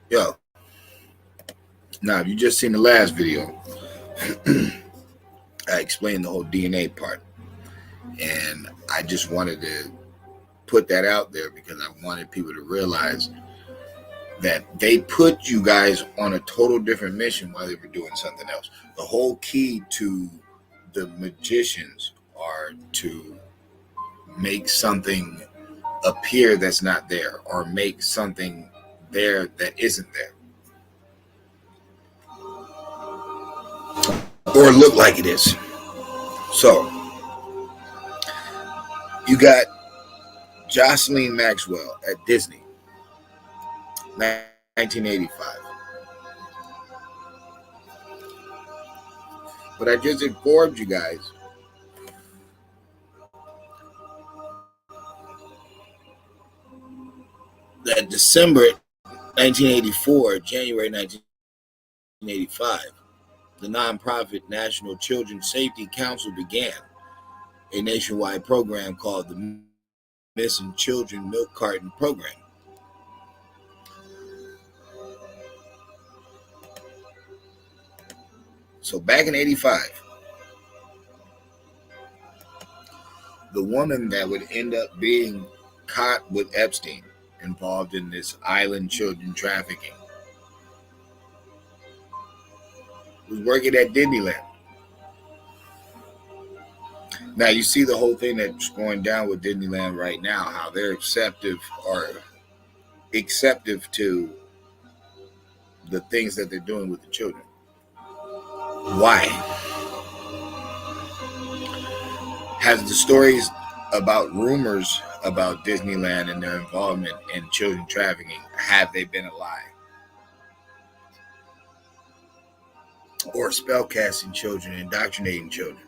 Yo, now if you just seen the last video, I explained the whole DNA part, and I just wanted to put that out there because I wanted people to realize that they put you guys on a total different mission while they were doing something else. The whole key to the magicians are to make something appear that's not there, or make something there that isn't there, or look like it is. So you got Jocelyn Maxwell at Disney, 1985. But I just informed you guys that December 1984, January 1985, the nonprofit National Children's Safety Council began a nationwide program called the Missing Children Milk Carton Program. So back in 85, the woman that would end up being caught with Epstein involved in this island children trafficking was working at Disneyland. Now you see the whole thing that's going down with Disneyland right now, how they're acceptive to the things that they're doing with the children. Why? Has the stories about rumors about Disneyland and their involvement in children trafficking, have they been a lie? Or spellcasting children, indoctrinating children?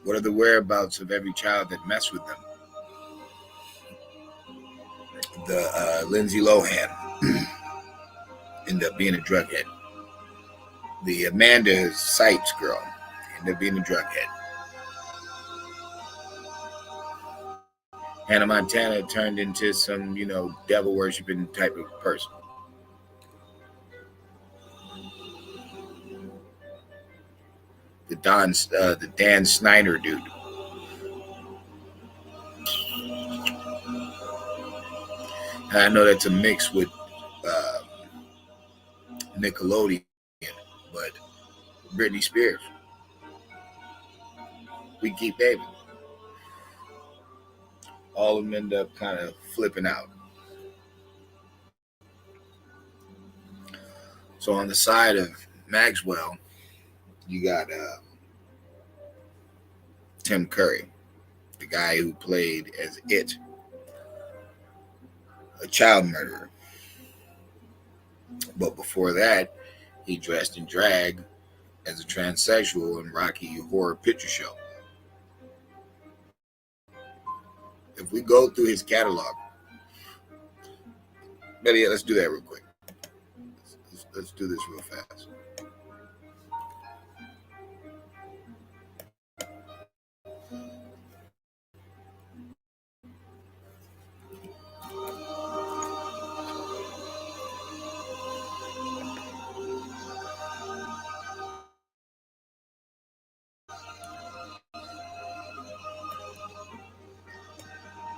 What are the whereabouts of every child that messed with them? The Lindsay Lohan ended up being a drug head. The Amanda Sipes girl ended up being a drug head. Hannah Montana turned into some, devil worshipping type of person. The Dan Snyder dude. And I know that's a mix with Nickelodeon, but Britney Spears. We keep David. All of them end up kind of flipping out. So on the side of Maxwell, you got Tim Curry, the guy who played as It, a child murderer. But before that, he dressed in drag as a transsexual in Rocky Horror Picture Show. If we go through his catalog, let's do that real quick. Let's do this real fast.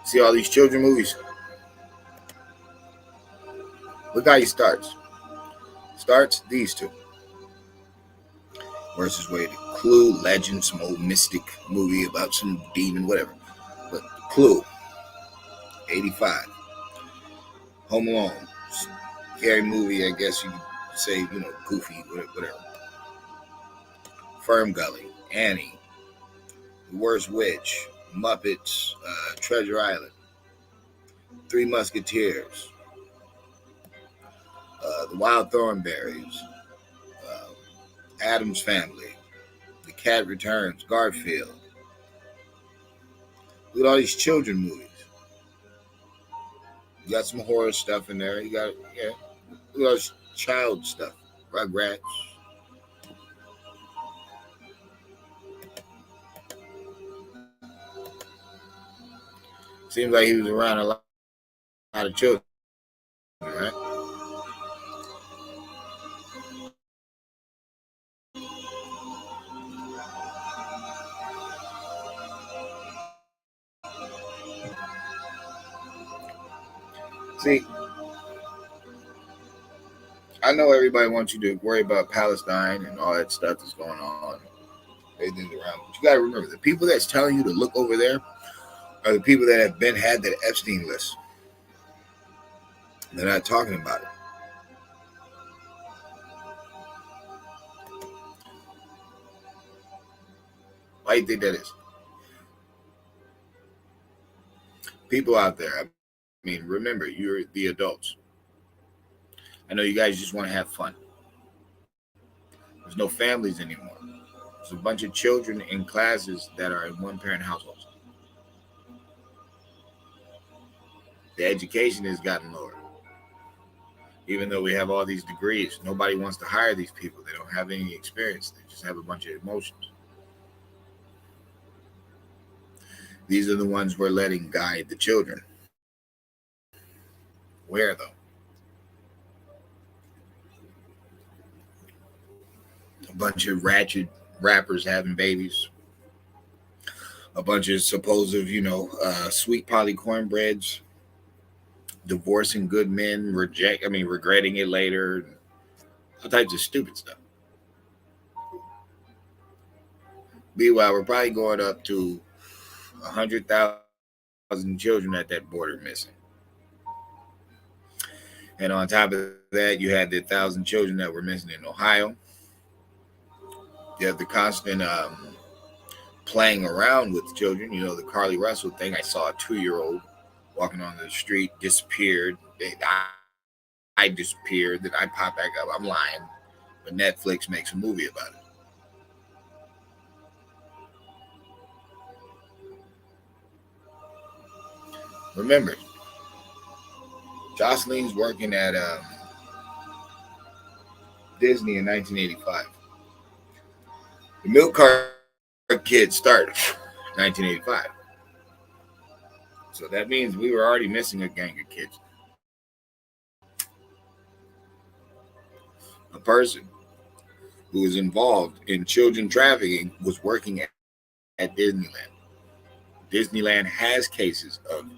See all these children movies? Look how he starts. Starts these two. Versus Way to Clue, Legend, some old mystic movie about some demon, whatever. But Clue, 85. Home Alone, scary movie, I guess you could say, goofy, whatever. Fern Gully, Annie, The Worst Witch, Muppets, Treasure Island, Three Musketeers, The Wild Thornberrys, Addams Family, The Cat Returns, Garfield. Look at all these children movies. You got some horror stuff in there. You got, look at all this child stuff. Rugrats. Seems like he was around a lot of children, right? See, I know everybody wants you to worry about Palestine and all that stuff that's going on, everything's around. But you got to remember, the people that's telling you to look over there are the people that have had that Epstein list. They're not talking about it. Why do you think that is? People out there, I mean, remember, you're the adults. I know you guys just want to have fun. There's no families anymore. There's a bunch of children in classes that are in one parent households. The education has gotten lower. Even though we have all these degrees, nobody wants to hire these people. They don't have any experience. They just have a bunch of emotions. These are the ones we're letting guide the children. Where, though? A bunch of ratchet rappers having babies. A bunch of supposed, sweet Polly cornbreads divorcing good men, regretting it later. All types of stupid stuff. Meanwhile, we're probably going up to 100,000 children at that border missing. And on top of that, you had the 1,000 children that were missing in Ohio. You have the constant playing around with children. You know, the Carly Russell thing. I saw a 2-year-old walking on the street, disappeared. I disappeared. Then I popped back up. I'm lying. But Netflix makes a movie about it. Remember, Jocelyn's working at Disney in 1985. The milk cart kid started 1985. So that means we were already missing a gang of kids. A person who was involved in children trafficking was working at Disneyland. Disneyland has cases of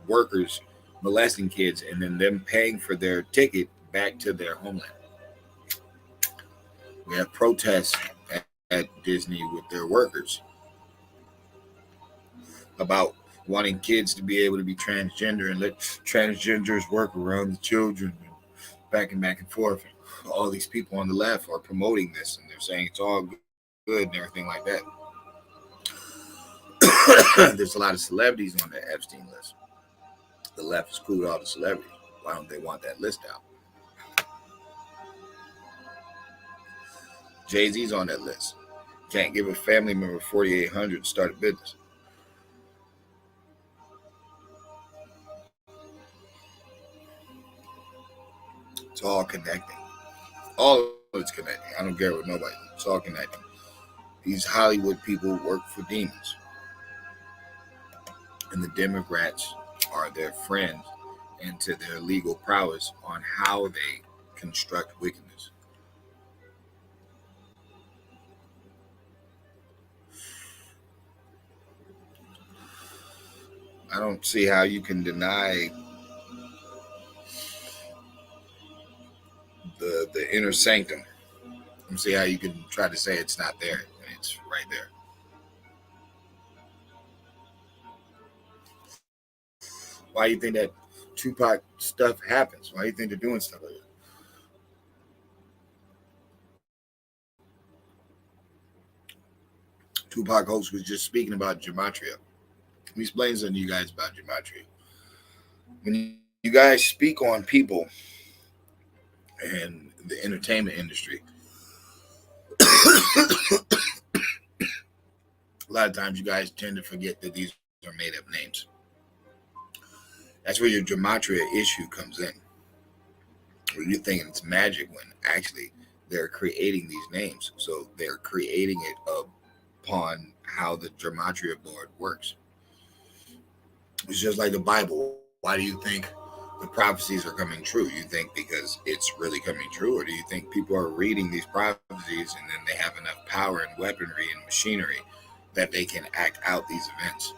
workers molesting kids and then them paying for their ticket back to their homeland. We have protests at Disney with their workers about wanting kids to be able to be transgender and let transgenders work around the children and back and forth. All these people on the left are promoting this and they're saying it's all good and everything like that. There's a lot of celebrities on the Epstein list. The left excluded all the celebrities. Why don't they want that list out? Jay-Z's on that list. Can't give a family member $4,800 to start a business. It's all connecting. All of it's connecting. I don't care what nobody. It's all connecting. These Hollywood people work for demons. And the Democrats are their friends into their legal prowess on how they construct wickedness. I don't see how you can deny the inner sanctum. I don't see how you can try to say it's not there when it's right there. Why do you think that Tupac stuff happens? Why do you think they're doing stuff like that? Tupac host was just speaking about gematria. He explains to you guys about gematria. When you guys speak on people and the entertainment industry, a lot of times you guys tend to forget that these are made up names. That's where your gematria issue comes in. Where you're thinking it's magic when actually they're creating these names. So they're creating it upon how the gematria board works. It's just like the Bible. Why do you think the prophecies are coming true? You think because it's really coming true, or do you think people are reading these prophecies and then they have enough power and weaponry and machinery that they can act out these events?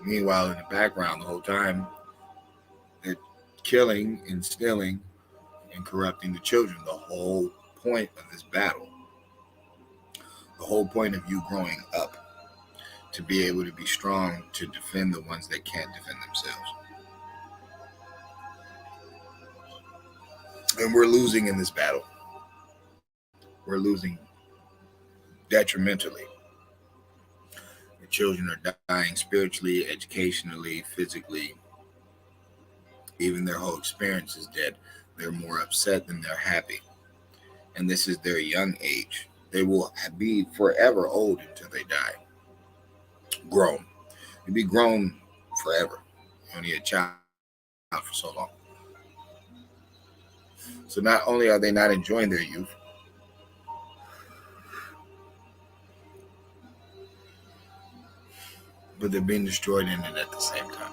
Meanwhile, in the background, the whole time, they're killing and stealing and corrupting the children. The whole point of this battle, the whole point of you growing up, to be able to be strong to defend the ones that can't defend themselves. And we're losing in this battle. We're losing detrimentally. The children are dying spiritually, educationally, physically. Even their whole experience is dead. They're more upset than they're happy. And this is their young age. They will be forever old until they die. Grown. You'll be grown forever. You're only a child for so long. So not only are they not enjoying their youth, but they're being destroyed in it at the same time.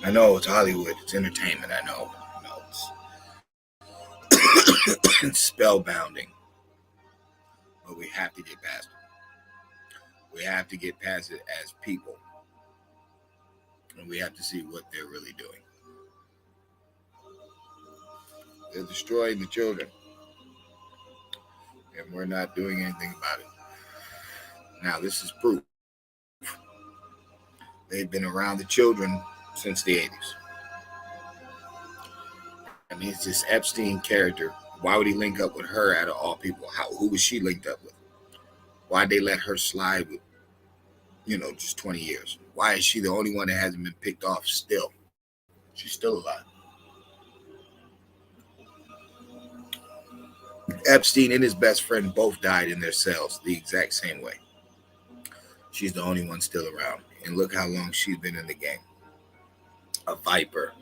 I know it's Hollywood, it's entertainment, I know it's spellbounding, but we have to get past it. We have to get past it as people, and we have to see what they're really doing. They're destroying the children, and we're not doing anything about it. Now, this is proof. They've been around the children since the 80s. And he's this Epstein character. Why would he link up with her out of all people? Who was she linked up with? Why'd they let her slide with, just 20 years? Why is she the only one that hasn't been picked off still? She's still alive. Epstein and his best friend both died in their cells the exact same way. She's the only one still around. And look how long she's been in the game. A viper,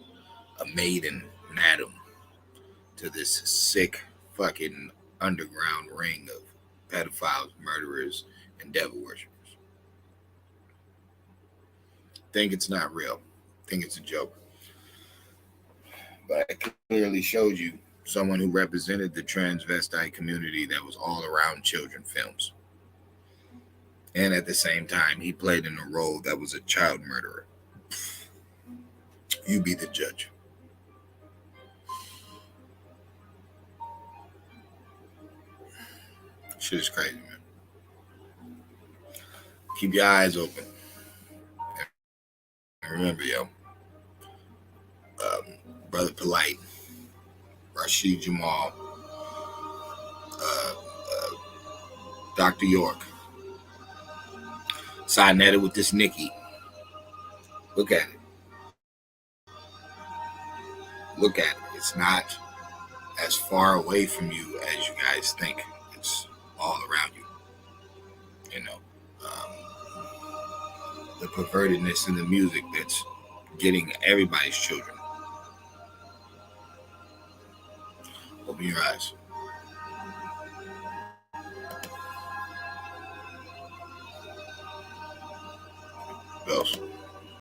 a maiden, madam, to this sick fucking underground ring of pedophiles, murderers, and devil worshippers. Think it's not real. Think it's a joke. But I clearly showed you someone who represented the transvestite community that was all around children films. And at the same time, he played in a role that was a child murderer. You be the judge. Shit is crazy, man. Keep your eyes open. And remember, Brother Polite, Rashid Jamal, Dr. York, siding at it with this Nikki. Look at it. Look at it. It's not as far away from you as you guys think. It's all around you. The pervertedness in the music that's getting everybody's children. Open your eyes. Bells.